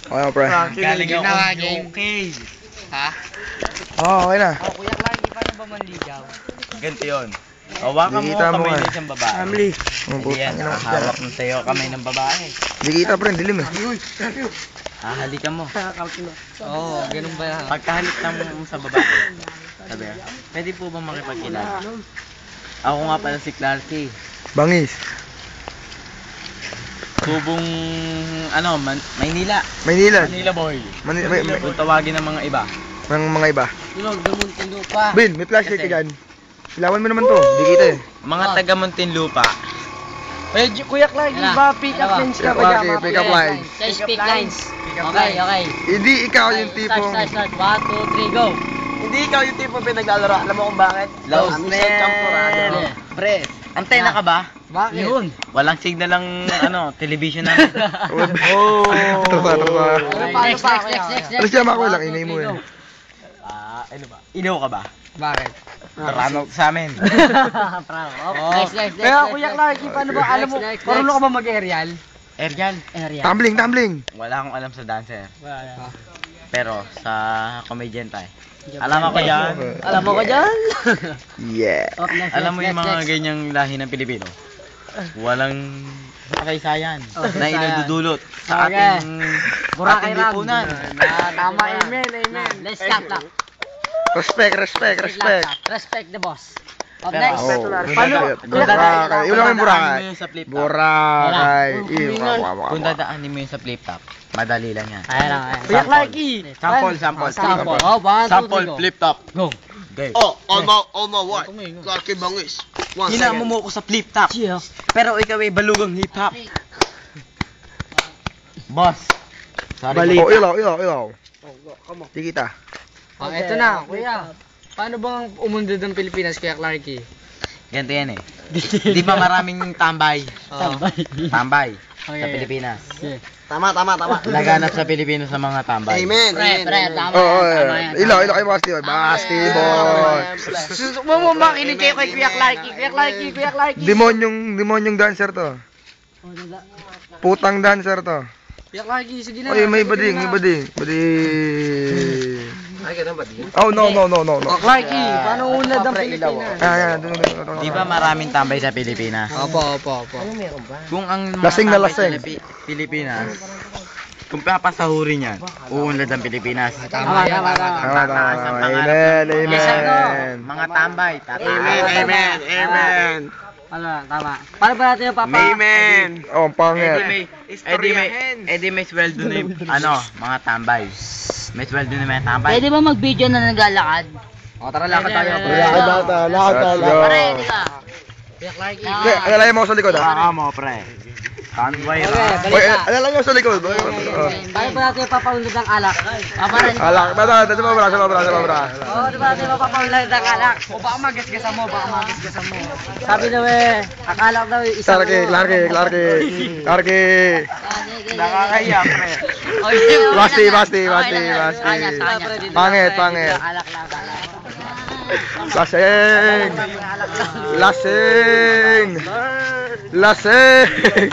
Okay, pre. Galing ako UK. Ha? Oo, okay na. Kuya Clark, di pa na ba manligaw? Ganito yun. Hawakan mo Nakita mo kamay nga. ng isang babae. Family. Hindi yan, hawak mo sa'yo kamay ng babae. Hindi kita, pre. Dilim eh. Hahalikan mo. Oo, ganun ba yan? Pagkahalik mo sa babae, sabi, pwede po ba makipagkilala? Ako nga pala si Clarky. Bangis. Tubong, Maynila. Maynila. Manila boy. May Kung tawagin ng mga iba. mga iba. Tulog, damuntin pa. Bin, may flashlight ka dyan. Ilawan mo naman to. Hindi kita eh. Mga taga Muntinlupa. Kuya Clark, di ba pick up lines ka ba dyan? Pick up lines. Say speak lines. Okay, okay. Hindi ikaw yung tipong... Start. 1, 2, 3, go. Hindi ikaw yung tipo pinaglalaro. Alam mo kung bakit? Lausner. Pre, antena ka ba? Bakit? Yun. Walang signal ang television namin. Traba. Next. Ano siya makuha lang? Inay mo eh. Ano ba? Inaw ka ba? Bakit? Tarano sa amin. Next. Kaya Kuya Clark, paano ba? Alam mo, marunong ka ba mag-aerial? Aerial. Tumbling. Wala akong alam sa dancer. Pero sa comedian tayo. Alam ako yan. Alam mo ko dyan? Yeah. Alam mo yung mga ganyang lahi ng Pilipino? Walang kasaysayan na inadudulot sa ating lipunan. Tama, amen. Let's stop lang. Respect. Respect the boss. Up next. Paano? Boracay. Yun lang yung Boracay. Mo yun sa flip top. Boracay. Kung dadaanin mo yun sa flip top, madali lang yan. Ayan lang. Kuya Clarky. Sample. Sample. Oh, 1, 2, 3, Sample, go. flip top. Go. Okay. On my what? Clarky Bangis. Hinamo mo ko sa flip top. Pero ikaw ay balugang hip hop. Boss. Sorry. Oh, ilaw. Hindi kita. Ito na, Kuya. Paano bang umundod ng Pilipinas, Kuya Clarky? Ganito yan eh. Di ba maraming tambay? Tambay. Sa Okay. Pilipinas. Tama. Laganap sa Pilipinas sa mga tambay. Amen. Pre, tama Oo, yan, tama yan. ilaw kayo Basti Boy. Basti Boy. Susuko mo makinig kayo kay Kuya Clarky. Kuya Clarky. Demonyong dancer to. Putang dancer to. Kuya Clarky, sige na. Oy, may bading. Ay, ganun ba din? Oh, no. Kuya Clarky, paano unlad ng Pilipinas? Doon. Di ba maraming tambay sa Pilipinas? Opo. Kung ang mga Lasing na tambay lasing. sa Pilipinas, kung papasahurin yan, uunlad ang Pilipinas. Tama. Tataas ang pangarap ng Amen. mga tambay. Tataas. Amen. Tama. Paano ba natin yung Amen. Oh, ang pangit. Edi may sweldo na yung, mga tambay. May sweldo na may tambay. Pwede ba mag-video na naglalakad? O, tara, lakad tayo. Let's go. Pare, di ka? Kuya Clarky. Alalayan mo ako sa likod ah. Mo, pre. Tambay Okay, ra. Oy, balita. alalayan mo sa likod. Paano ba natin yung papaunlad ng alak? Pare, Alak, bata, sa babra. Oo, di ba natin mapapaunlad ng alak? O baka magasgasan mo. Sabi daw akala daw isang... Clarky. Nakakaya, pre. Basti. Pangit. Alak lang. Lasing.